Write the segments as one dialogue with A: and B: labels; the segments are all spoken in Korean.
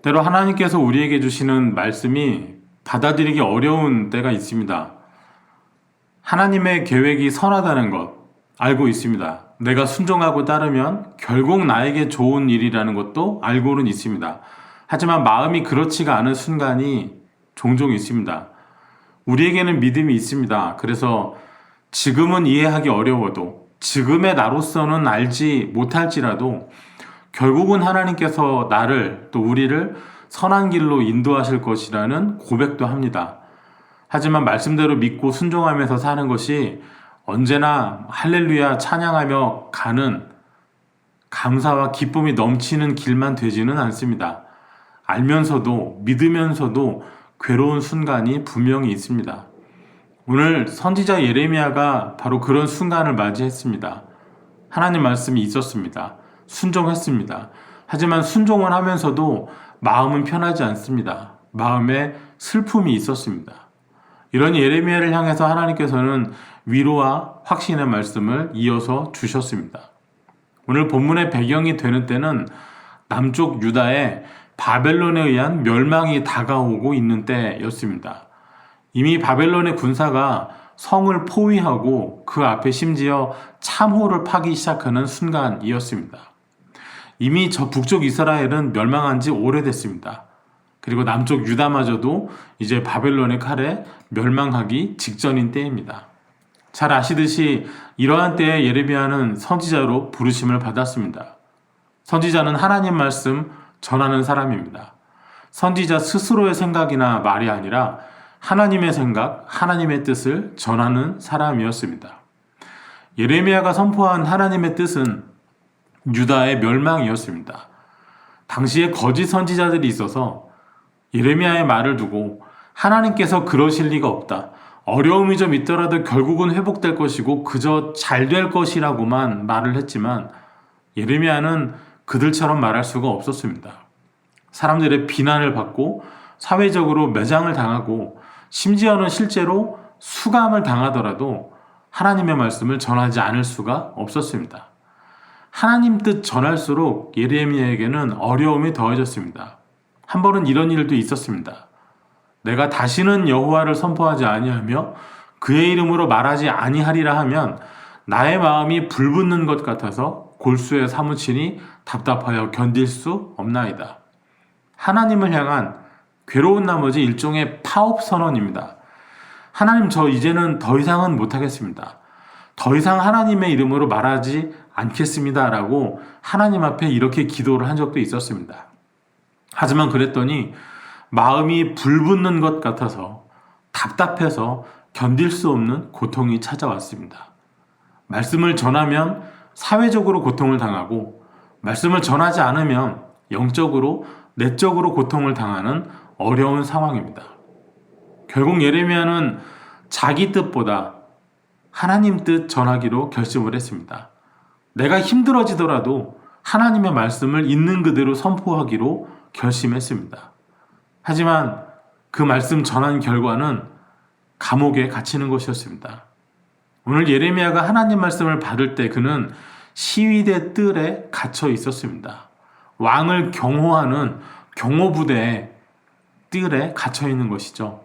A: 때로 하나님께서 우리에게 주시는 말씀이 받아들이기 어려운 때가 있습니다. 하나님의 계획이 선하다는 것 알고 있습니다. 내가 순종하고 따르면 결국 나에게 좋은 일이라는 것도 알고는 있습니다. 하지만 마음이 그렇지가 않은 순간이 종종 있습니다. 우리에게는 믿음이 있습니다. 그래서 지금은 이해하기 어려워도 지금의 나로서는 알지 못할지라도 결국은 하나님께서 나를 또 우리를 선한 길로 인도하실 것이라는 고백도 합니다. 하지만 말씀대로 믿고 순종하면서 사는 것이 언제나 할렐루야 찬양하며 가는 감사와 기쁨이 넘치는 길만 되지는 않습니다. 알면서도 믿으면서도 괴로운 순간이 분명히 있습니다. 오늘 선지자 예레미야가 바로 그런 순간을 맞이했습니다. 하나님 말씀이 있었습니다. 순종했습니다. 하지만 순종을 하면서도 마음은 편하지 않습니다. 마음에 슬픔이 있었습니다. 이런 예레미야를 향해서 하나님께서는 위로와 확신의 말씀을 이어서 주셨습니다. 오늘 본문의 배경이 되는 때는 남쪽 유다에 바벨론에 의한 멸망이 다가오고 있는 때였습니다. 이미 바벨론의 군사가 성을 포위하고 그 앞에 심지어 참호를 파기 시작하는 순간이었습니다. 이미 저 북쪽 이스라엘은 멸망한 지 오래됐습니다. 그리고 남쪽 유다마저도 이제 바벨론의 칼에 멸망하기 직전인 때입니다. 잘 아시듯이 이러한 때에 예레미야는 선지자로 부르심을 받았습니다. 선지자는 하나님 말씀 전하는 사람입니다. 선지자 스스로의 생각이나 말이 아니라 하나님의 생각, 하나님의 뜻을 전하는 사람이었습니다. 예레미야가 선포한 하나님의 뜻은 유다의 멸망이었습니다. 당시에 거짓 선지자들이 있어서 예레미야의 말을 두고 하나님께서 그러실 리가 없다. 어려움이 좀 있더라도 결국은 회복될 것이고 그저 잘 될 것이라고만 말을 했지만 예레미야는 그들처럼 말할 수가 없었습니다. 사람들의 비난을 받고 사회적으로 매장을 당하고 심지어는 실제로 수감을 당하더라도 하나님의 말씀을 전하지 않을 수가 없었습니다. 하나님 뜻 전할수록 예레미야에게는 어려움이 더해졌습니다. 한 번은 이런 일도 있었습니다. 내가 다시는 여호와를 선포하지 아니하며 그의 이름으로 말하지 아니하리라 하면 나의 마음이 불붙는 것 같아서 골수에 사무치니 답답하여 견딜 수 없나이다. 하나님을 향한 괴로운 나머지 일종의 파업 선언입니다. 하나님, 저 이제는 더 이상은 못하겠습니다. 더 이상 하나님의 이름으로 말하지 않겠습니다 라고 하나님 앞에 이렇게 기도를 한 적도 있었습니다. 하지만 그랬더니 마음이 불붙는 것 같아서 답답해서 견딜 수 없는 고통이 찾아왔습니다. 말씀을 전하면 사회적으로 고통을 당하고 말씀을 전하지 않으면 영적으로 내적으로 고통을 당하는 어려운 상황입니다. 결국 예레미야는 자기 뜻보다 하나님 뜻 전하기로 결심을 했습니다. 내가 힘들어지더라도 하나님의 말씀을 있는 그대로 선포하기로 결심했습니다. 하지만 그 말씀 전한 결과는 감옥에 갇히는 것이었습니다. 오늘 예레미야가 하나님 말씀을 받을 때 그는 시위대 뜰에 갇혀 있었습니다. 왕을 경호하는 경호부대의 뜰에 갇혀 있는 것이죠.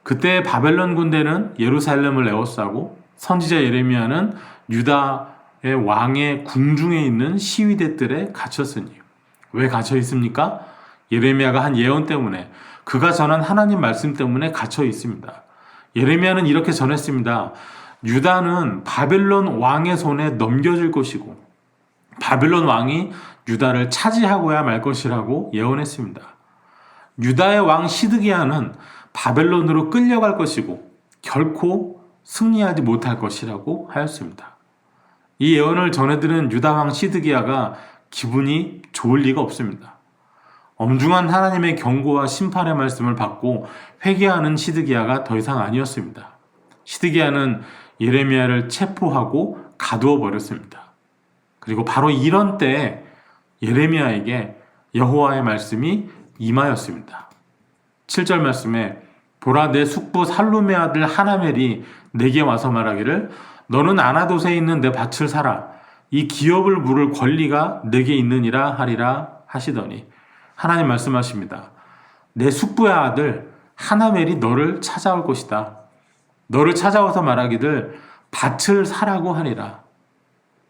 A: 그때 바벨론 군대는 예루살렘을 에워싸고 선지자 예레미야는 유다의 왕의 궁중에 있는 시위대 뜰에 갇혔으니 왜 갇혀 있습니까? 예레미야가 한 예언 때문에, 그가 전한 하나님 말씀 때문에 갇혀 있습니다. 예레미야는 이렇게 전했습니다. 유다는 바벨론 왕의 손에 넘겨질 것이고 바벨론 왕이 유다를 차지하고야 말 것이라고 예언했습니다. 유다의 왕 시드기야는 바벨론으로 끌려갈 것이고 결코 승리하지 못할 것이라고 하였습니다. 이 예언을 전해들은 유다 왕 시드기야가 기분이 좋을 리가 없습니다. 엄중한 하나님의 경고와 심판의 말씀을 받고 회개하는 시드기야가 더 이상 아니었습니다. 시드기야는 예레미야를 체포하고 가두어 버렸습니다. 그리고 바로 이런 때에 예레미야에게 여호와의 말씀이 임하였습니다. 7절 말씀에 보라, 내 숙부 살룸의 아들 하나멜이 내게 와서 말하기를 너는 아나돗에 있는 내 밭을 사라. 이 기업을 물을 권리가 내게 있느니라 하리라 하시더니 하나님 말씀하십니다. 내 숙부의 아들 하나멜이 너를 찾아올 것이다. 너를 찾아와서 말하기를 밭을 사라고 하니라.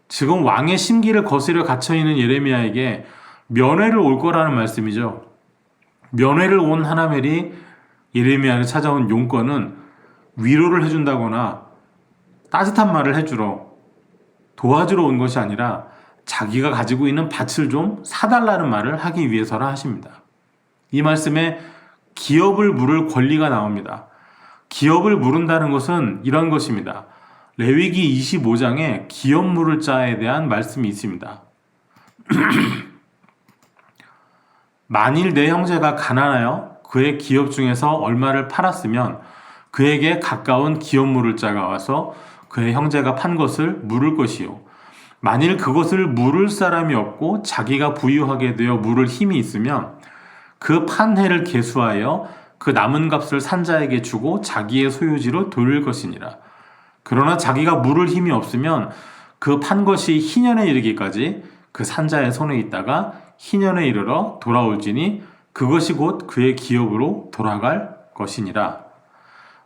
A: 지금 왕의 심기를 거스려 갇혀있는 예레미야에게 면회를 올 거라는 말씀이죠. 면회를 온 하나멜이 예레미야를 찾아온 용건은 위로를 해준다거나 따뜻한 말을 해주러 도와주러 온 것이 아니라 자기가 가지고 있는 밭을 좀 사달라는 말을 하기 위해서라 하십니다. 이 말씀에 기업을 물을 권리가 나옵니다. 기업을 물은다는 것은 이런 것입니다. 레위기 25장에 기업 물을 자에 대한 말씀이 있습니다. 만일 내 형제가 가난하여 그의 기업 중에서 얼마를 팔았으면 그에게 가까운 기업 물을 자가 와서 그의 형제가 판 것을 물을 것이요. 만일 그것을 물을 사람이 없고 자기가 부유하게 되어 물을 힘이 있으면 그 판 해를 계수하여 그 남은 값을 산자에게 주고 자기의 소유지로 돌릴 것이니라. 그러나 자기가 물을 힘이 없으면 그 판 것이 희년에 이르기까지 그 산자의 손에 있다가 희년에 이르러 돌아올지니 그것이 곧 그의 기업으로 돌아갈 것이니라.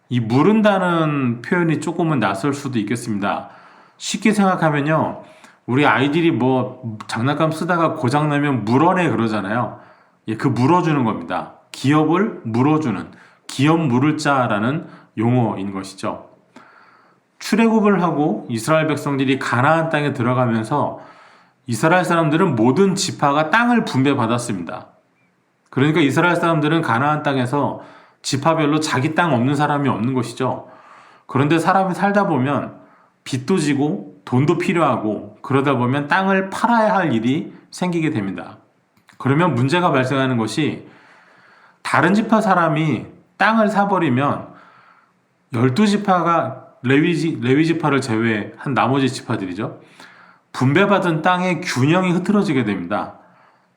A: 이 물은다는 표현이 조금은 낯설 수도 있겠습니다. 쉽게 생각하면요, 우리 아이들이 뭐 장난감 쓰다가 고장나면 물어내 그러잖아요. 예, 그 물어주는 겁니다. 기업을 물어주는, 기업 물을 자라는 용어인 것이죠. 출애굽을 하고 이스라엘 백성들이 가나안 땅에 들어가면서 이스라엘 사람들은 모든 지파가 땅을 분배받았습니다. 그러니까 이스라엘 사람들은 가나안 땅에서 지파별로 자기 땅 없는 사람이 없는 것이죠. 그런데 사람이 살다 보면 빚도 지고 돈도 필요하고 그러다 보면 땅을 팔아야 할 일이 생기게 됩니다. 그러면 문제가 발생하는 것이 다른 지파 사람이 땅을 사버리면 12지파가 레위 지파를 제외한 나머지 지파들이죠. 분배받은 땅의 균형이 흐트러지게 됩니다.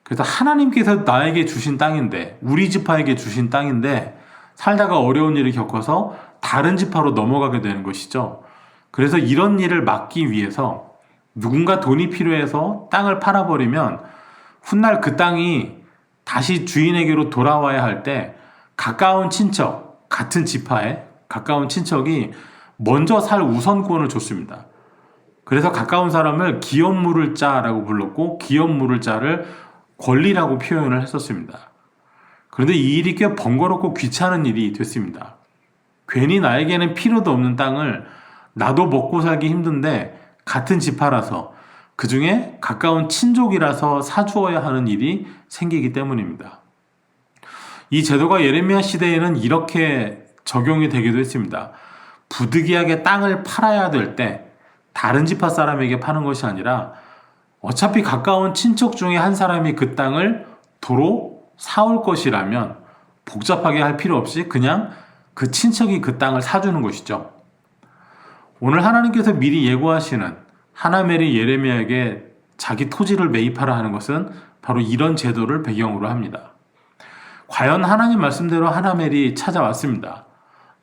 A: 그래서 하나님께서 나에게 주신 땅인데, 우리 지파에게 주신 땅인데 살다가 어려운 일을 겪어서 다른 지파로 넘어가게 되는 것이죠. 그래서 이런 일을 막기 위해서 누군가 돈이 필요해서 땅을 팔아버리면 훗날 그 땅이 다시 주인에게로 돌아와야 할 때 가까운 친척, 같은 지파에 가까운 친척이 먼저 살 우선권을 줬습니다. 그래서 가까운 사람을 기업 물을 자라고 불렀고 기업 물을 자를 권리라고 표현을 했었습니다. 그런데 이 일이 꽤 번거롭고 귀찮은 일이 됐습니다. 괜히 나에게는 필요도 없는 땅을 나도 먹고 살기 힘든데 같은 지파라서 그 중에 가까운 친족이라서 사주어야 하는 일이 생기기 때문입니다. 이 제도가 예레미야 시대에는 이렇게 적용이 되기도 했습니다. 부득이하게 땅을 팔아야 될 때 다른 지파 사람에게 파는 것이 아니라 어차피 가까운 친척 중에 한 사람이 그 땅을 도로 사올 것이라면 복잡하게 할 필요 없이 그냥 그 친척이 그 땅을 사주는 것이죠. 오늘 하나님께서 미리 예고하시는 하나멜이 예레미야에게 자기 토지를 매입하라 하는 것은 바로 이런 제도를 배경으로 합니다. 과연 하나님 말씀대로 하나멜이 찾아왔습니다.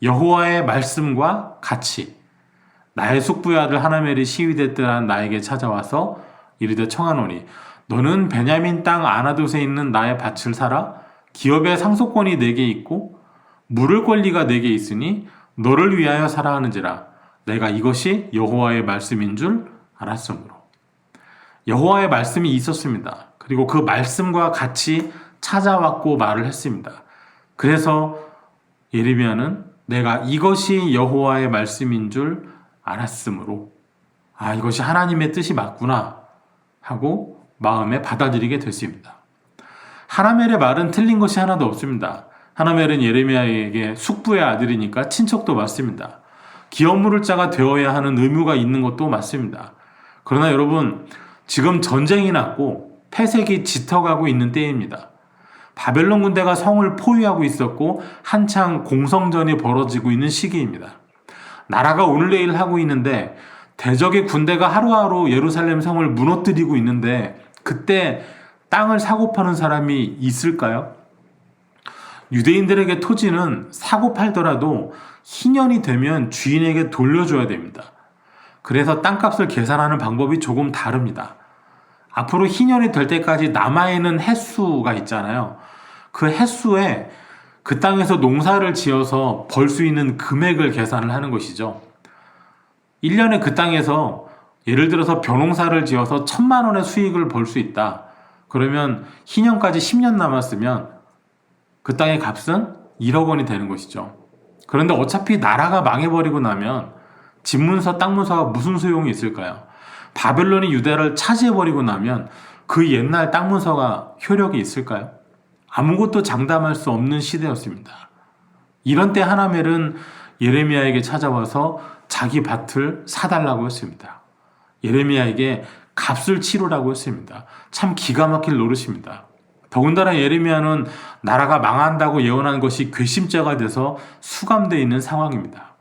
A: 여호와의 말씀과 같이 나의 숙부의 아들 하나멜이 시위됐더란 나에게 찾아와서 이르되 청하노니 너는 베냐민 땅 아나돗에 있는 나의 밭을 사라. 기업의 상속권이 내게 있고 물을 권리가 내게 있으니 너를 위하여 사라 하는지라. 내가 이것이 여호와의 말씀인 줄 알았으므로. 여호와의 말씀이 있었습니다. 그리고 그 말씀과 같이 찾아왔고 말을 했습니다. 그래서 예레미야는 내가 이것이 여호와의 말씀인 줄 알았으므로 이것이 하나님의 뜻이 맞구나 하고 마음에 받아들이게 됐습니다. 하나멜의 말은 틀린 것이 하나도 없습니다. 하나멜은 예레미야에게 숙부의 아들이니까 친척도 맞습니다. 기업 물을 자가 되어야 하는 의무가 있는 것도 맞습니다. 그러나 여러분, 지금 전쟁이 났고 폐색이 짙어가고 있는 때입니다. 바벨론 군대가 성을 포위하고 있었고 한창 공성전이 벌어지고 있는 시기입니다. 나라가 오늘 내일 하고 있는데 대적의 군대가 하루하루 예루살렘 성을 무너뜨리고 있는데 그때 땅을 사고 파는 사람이 있을까요? 유대인들에게 토지는 사고 팔더라도 희년이 되면 주인에게 돌려줘야 됩니다. 그래서 땅값을 계산하는 방법이 조금 다릅니다. 앞으로 희년이 될 때까지 남아있는 햇수가 있잖아요. 그 햇수에 그 땅에서 농사를 지어서 벌 수 있는 금액을 계산을 하는 것이죠. 1년에 그 땅에서 예를 들어서 벼농사를 지어서 1,000만 원의 수익을 벌 수 있다. 그러면 희년까지 10년 남았으면 그 땅의 값은 1억 원이 되는 것이죠. 그런데 어차피 나라가 망해버리고 나면 집문서, 땅문서가 무슨 소용이 있을까요? 바벨론이 유다를 차지해버리고 나면 그 옛날 땅문서가 효력이 있을까요? 아무것도 장담할 수 없는 시대였습니다. 이런 때 하나멜은 예레미야에게 찾아와서 자기 밭을 사달라고 했습니다. 예레미야에게 값을 치르라고 했습니다. 참 기가 막힐 노릇입니다. 더군다나 예레미야는 나라가 망한다고 예언한 것이 괘씸죄가 돼서 수감되어 있는 상황입니다.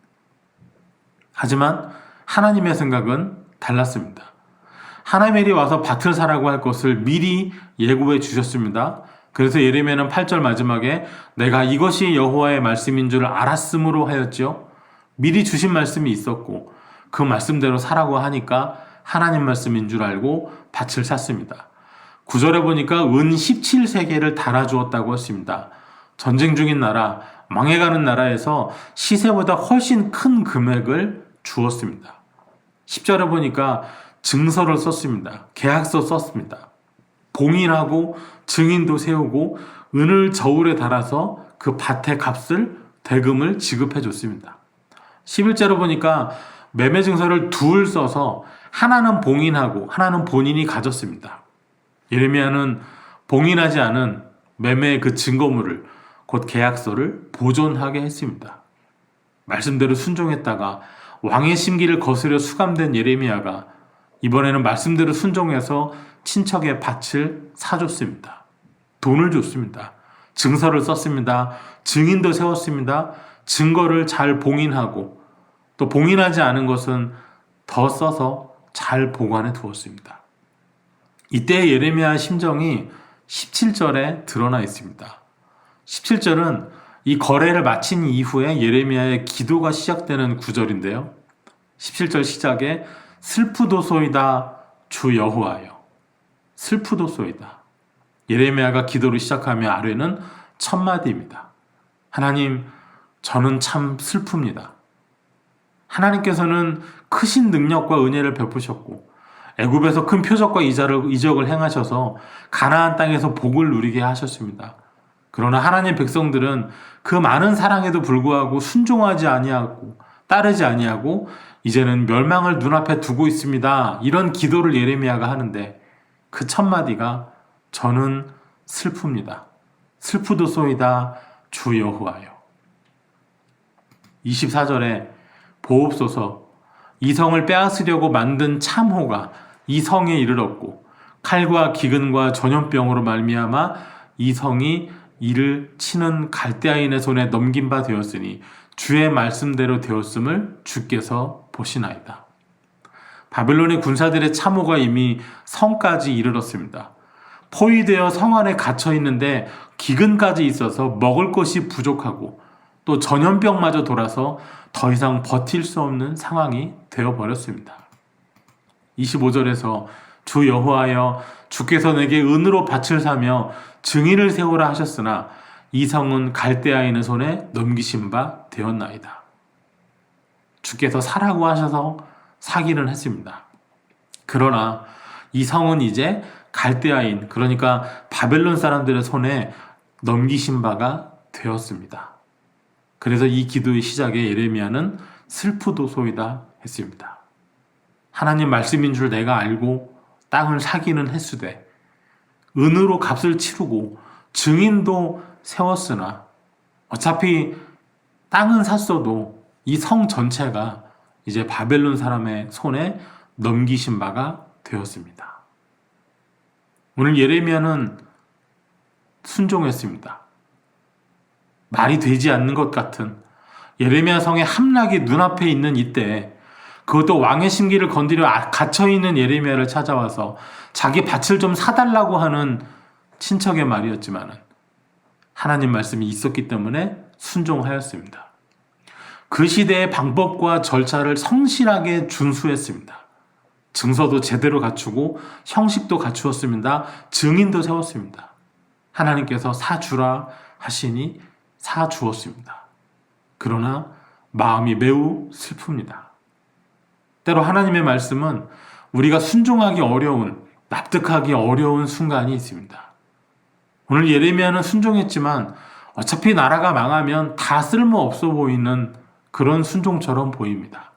A: 하지만 하나님의 생각은 달랐습니다. 하나멜이 와서 밭을 사라고 할 것을 미리 예고해 주셨습니다. 그래서 예레미야는 8절 마지막에 내가 이것이 여호와의 말씀인 줄 알았으므로 하였죠. 미리 주신 말씀이 있었고 그 말씀대로 사라고 하니까 하나님 말씀인 줄 알고 밭을 샀습니다. 9절에 보니까 은 17세겔을 달아주었다고 했습니다. 전쟁 중인 나라, 망해가는 나라에서 시세보다 훨씬 큰 금액을 주었습니다. 10절에 보니까 증서를 썼습니다. 계약서 썼습니다. 봉인하고 증인도 세우고 은을 저울에 달아서 그 밭의 값을 대금을 지급해 줬습니다. 11절에 보니까 매매 증서를 둘 써서 하나는 봉인하고 하나는 본인이 가졌습니다. 예레미야는 봉인하지 않은 매매의 그 증거물을 곧 계약서를 보존하게 했습니다. 말씀대로 순종했다가 왕의 심기를 거스려 수감된 예레미야가 이번에는 말씀대로 순종해서 친척의 밭을 사줬습니다. 돈을 줬습니다. 증서를 썼습니다. 증인도 세웠습니다. 증거를 잘 봉인하고 또 봉인하지 않은 것은 더 써서 잘 보관해 두었습니다. 이때 예레미야의 심정이 17절에 드러나 있습니다. 17절은 이 거래를 마친 이후에 예레미야의 기도가 시작되는 구절인데요. 17절 시작에 슬프도소이다 주 여호와여. 슬프도소이다. 예레미야가 기도를 시작하며 아래는 첫 마디입니다. 하나님, 저는 참 슬픕니다. 하나님께서는 크신 능력과 은혜를 베푸셨고 애굽에서 큰 표적과 이적을 행하셔서 가나안 땅에서 복을 누리게 하셨습니다. 그러나 하나님 백성들은 그 많은 사랑에도 불구하고 순종하지 아니하고 따르지 아니하고 이제는 멸망을 눈앞에 두고 있습니다. 이런 기도를 예레미야가 하는데 그 첫 마디가 저는 슬픕니다. 슬프도소이다 주 여호와여. 24절에 보옵소서 이 성을 빼앗으려고 만든 참호가 이 성에 이르렀고 칼과 기근과 전염병으로 말미암아 이 성이 이를 치는 갈대아인의 손에 넘긴 바 되었으니 주의 말씀대로 되었음을 주께서 보시나이다. 바벨론의 군사들의 참호가 이미 성까지 이르렀습니다. 포위되어 성 안에 갇혀 있는데 기근까지 있어서 먹을 것이 부족하고 또 전염병마저 돌아서 더 이상 버틸 수 없는 상황이 되어버렸습니다. 25절에서 주 여호와여 주께서 내게 은으로 밭을 사며 증인을 세우라 하셨으나 이 성은 갈대아인의 손에 넘기신 바 되었나이다. 주께서 사라고 하셔서 사기는 했습니다. 그러나 이 성은 이제 갈대아인, 그러니까 바벨론 사람들의 손에 넘기신 바가 되었습니다. 그래서 이 기도의 시작에 예레미야는 슬프도소이다 했습니다. 하나님 말씀인 줄 내가 알고 땅을 사기는 했으되 은으로 값을 치르고 증인도 세웠으나 어차피 땅은 샀어도 이 성 전체가 이제 바벨론 사람의 손에 넘기신 바가 되었습니다. 오늘 예레미야는 순종했습니다. 말이 되지 않는 것 같은 예레미야 성의 함락이 눈앞에 있는 이때 그것도 왕의 심기를 건드려 갇혀있는 예레미야를 찾아와서 자기 밭을 좀 사달라고 하는 친척의 말이었지만 하나님 말씀이 있었기 때문에 순종하였습니다. 그 시대의 방법과 절차를 성실하게 준수했습니다. 증서도 제대로 갖추고 형식도 갖추었습니다. 증인도 세웠습니다. 하나님께서 사주라 하시니 사주었습니다. 그러나 마음이 매우 슬픕니다. 때로 하나님의 말씀은 우리가 순종하기 어려운, 납득하기 어려운 순간이 있습니다. 오늘 예레미야는 순종했지만 어차피 나라가 망하면 다 쓸모없어 보이는 그런 순종처럼 보입니다.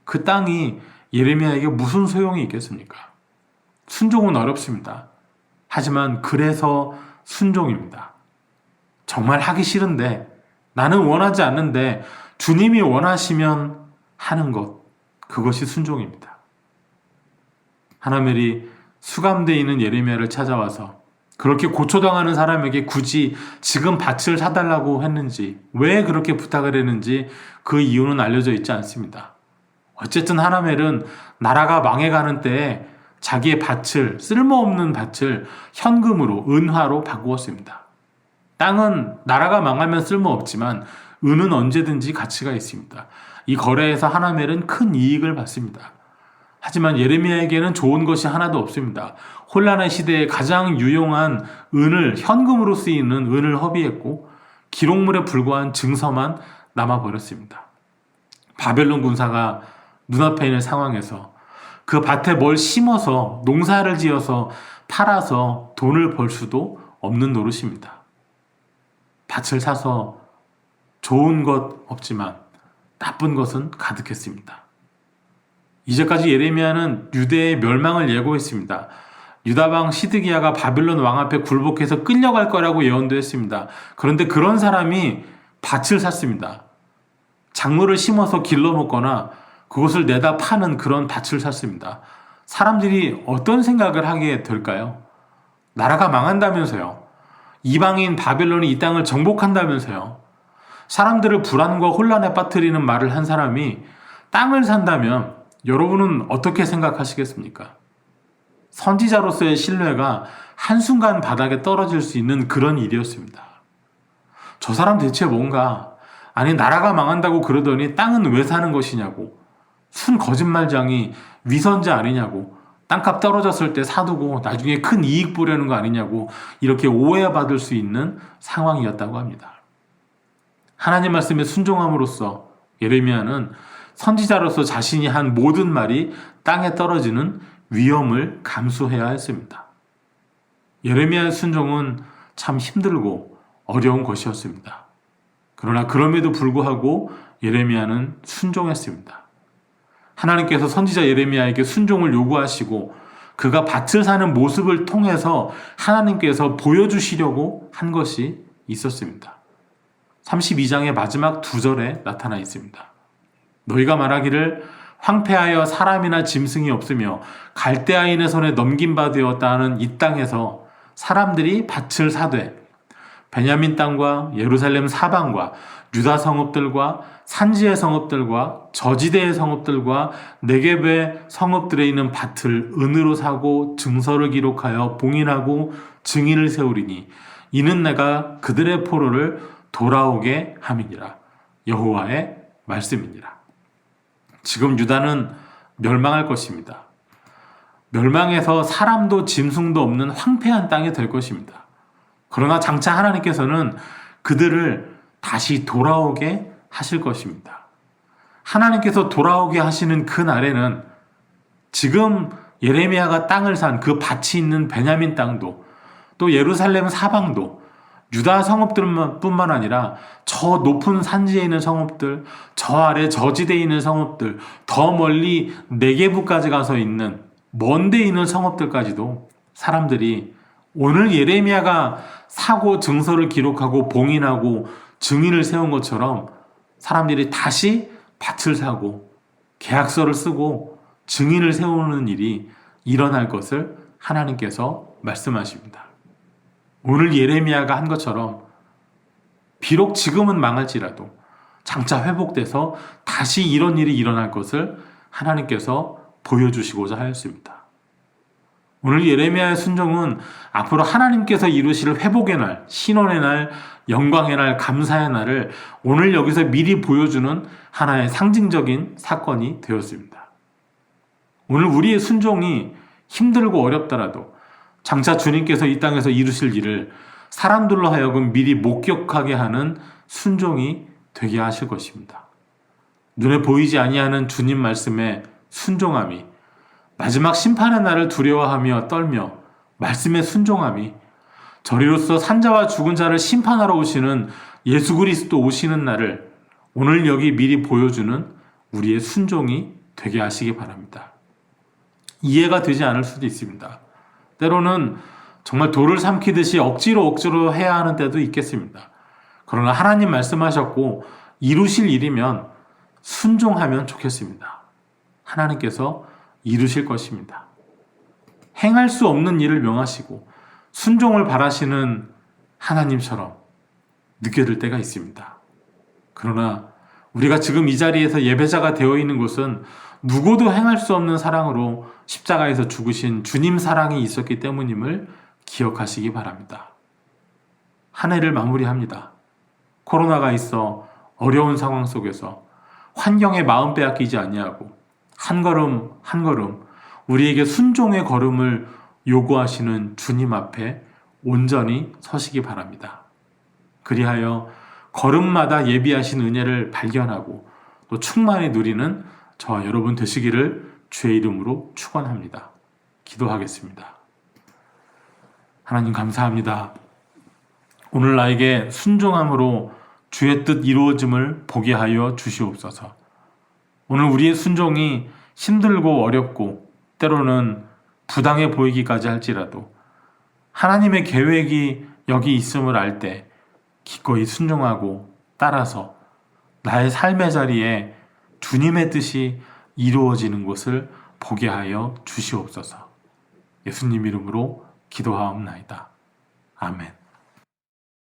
A: 그 땅이 예레미야에게 무슨 소용이 있겠습니까? 순종은 어렵습니다. 하지만 그래서 순종입니다. 정말 하기 싫은데, 나는 원하지 않는데 주님이 원하시면 하는 것, 그것이 순종입니다. 하나멜이 수감되어 있는 예레미야를 찾아와서 그렇게 고초당하는 사람에게 굳이 지금 밭을 사달라고 했는지, 왜 그렇게 부탁을 했는지 그 이유는 알려져 있지 않습니다. 어쨌든 하나멜은 나라가 망해가는 때에 자기의 밭을, 쓸모없는 밭을 현금으로, 은화로 바꾸었습니다. 땅은 나라가 망하면 쓸모없지만 은은 언제든지 가치가 있습니다. 이 거래에서 하나멜은 큰 이익을 받습니다. 하지만 예레미야에게는 좋은 것이 하나도 없습니다. 혼란의 시대에 가장 유용한 은을, 현금으로 쓰이는 은을 허비했고 기록물에 불과한 증서만 남아버렸습니다. 바벨론 군사가 눈앞에 있는 상황에서 그 밭에 뭘 심어서 농사를 지어서 팔아서 돈을 벌 수도 없는 노릇입니다. 밭을 사서 좋은 것 없지만 나쁜 것은 가득했습니다. 이제까지 예레미야는 유대의 멸망을 예고했습니다. 유다왕 시드기야가 바빌론 왕 앞에 굴복해서 끌려갈 거라고 예언도 했습니다. 그런데 그런 사람이 밭을 샀습니다. 작물을 심어서 길러 먹거나 그것을 내다 파는 그런 밭을 샀습니다. 사람들이 어떤 생각을 하게 될까요? 나라가 망한다면서요. 이방인 바벨론이 이 땅을 정복한다면서요. 사람들을 불안과 혼란에 빠뜨리는 말을 한 사람이 땅을 산다면 여러분은 어떻게 생각하시겠습니까? 선지자로서의 신뢰가 한순간 바닥에 떨어질 수 있는 그런 일이었습니다. 저 사람 대체 뭔가, 아니 나라가 망한다고 그러더니 땅은 왜 사는 것이냐고, 순 거짓말장이 위선자 아니냐고, 땅값 떨어졌을 때 사두고 나중에 큰 이익 보려는 거 아니냐고 이렇게 오해받을 수 있는 상황이었다고 합니다. 하나님 말씀에 순종함으로써 예레미야는 선지자로서 자신이 한 모든 말이 땅에 떨어지는 위험을 감수해야 했습니다. 예레미야의 순종은 참 힘들고 어려운 것이었습니다. 그러나 그럼에도 불구하고 예레미야는 순종했습니다. 하나님께서 선지자 예레미야에게 순종을 요구하시고 그가 밭을 사는 모습을 통해서 하나님께서 보여주시려고 한 것이 있었습니다. 32장의 마지막 2절에 나타나 있습니다. 너희가 말하기를 황폐하여 사람이나 짐승이 없으며 갈대아인의 손에 넘김바 되었다 하는 이 땅에서 사람들이 밭을 사되 베냐민 땅과 예루살렘 사방과 유다 성읍들과 산지의 성읍들과 저지대의 성읍들과 네겝의 성읍들에 있는 밭을 은으로 사고 증서를 기록하여 봉인하고 증인을 세우리니 이는 내가 그들의 포로를 돌아오게 함이니라. 여호와의 말씀이니라. 지금 유다는 멸망할 것입니다. 멸망해서 사람도 짐승도 없는 황폐한 땅이 될 것입니다. 그러나 장차 하나님께서는 그들을 다시 돌아오게 하실 것입니다. 하나님께서 돌아오게 하시는 그 날에는 지금 예레미야가 땅을 산 그 밭이 있는 베냐민 땅도 또 예루살렘 사방도 유다 성읍들뿐만 아니라 저 높은 산지에 있는 성읍들, 저 아래 저지대에 있는 성읍들, 더 멀리 네게부까지 가서 있는 먼 데 있는 성읍들까지도 사람들이 오늘 예레미야가 사고 증서를 기록하고 봉인하고 증인을 세운 것처럼 사람들이 다시 밭을 사고 계약서를 쓰고 증인을 세우는 일이 일어날 것을 하나님께서 말씀하십니다. 오늘 예레미야가 한 것처럼 비록 지금은 망할지라도 장차 회복돼서 다시 이런 일이 일어날 것을 하나님께서 보여주시고자 하였습니다. 오늘 예레미야의 순종은 앞으로 하나님께서 이루실 회복의 날, 신원의 날, 영광의 날, 감사의 날을 오늘 여기서 미리 보여주는 하나의 상징적인 사건이 되었습니다. 오늘 우리의 순종이 힘들고 어렵더라도 장차 주님께서 이 땅에서 이루실 일을 사람들로 하여금 미리 목격하게 하는 순종이 되게 하실 것입니다. 눈에 보이지 아니하는 주님 말씀에 순종함이, 마지막 심판의 날을 두려워하며 떨며 말씀에 순종함이, 저리로서 산자와 죽은 자를 심판하러 오시는 예수 그리스도 오시는 날을 오늘 여기 미리 보여주는 우리의 순종이 되게 하시기 바랍니다. 이해가 되지 않을 수도 있습니다. 때로는 정말 돌을 삼키듯이 억지로 해야 하는 때도 있겠습니다. 그러나 하나님 말씀하셨고 이루실 일이면 순종하면 좋겠습니다. 하나님께서 이루실 것입니다. 행할 수 없는 일을 명하시고 순종을 바라시는 하나님처럼 느껴질 때가 있습니다. 그러나 우리가 지금 이 자리에서 예배자가 되어 있는 곳은 누구도 행할 수 없는 사랑으로 십자가에서 죽으신 주님 사랑이 있었기 때문임을 기억하시기 바랍니다. 한 해를 마무리합니다. 코로나가 있어 어려운 상황 속에서 환경에 마음 빼앗기지 아니하고 한 걸음 한 걸음 우리에게 순종의 걸음을 요구하시는 주님 앞에 온전히 서시기 바랍니다. 그리하여 걸음마다 예비하신 은혜를 발견하고 또 충만히 누리는 저와 여러분 되시기를 주의 이름으로 축원합니다. 기도하겠습니다. 하나님 감사합니다. 오늘 나에게 순종함으로 주의 뜻 이루어짐을 보게 하여 주시옵소서. 오늘 우리의 순종이 힘들고 어렵고 때로는 부당해 보이기까지 할지라도 하나님의 계획이 여기 있음을 알 때 기꺼이 순종하고 따라서 나의 삶의 자리에 주님의 뜻이 이루어지는 것을 보게 하여 주시옵소서. 예수님 이름으로 기도하옵나이다. 아멘.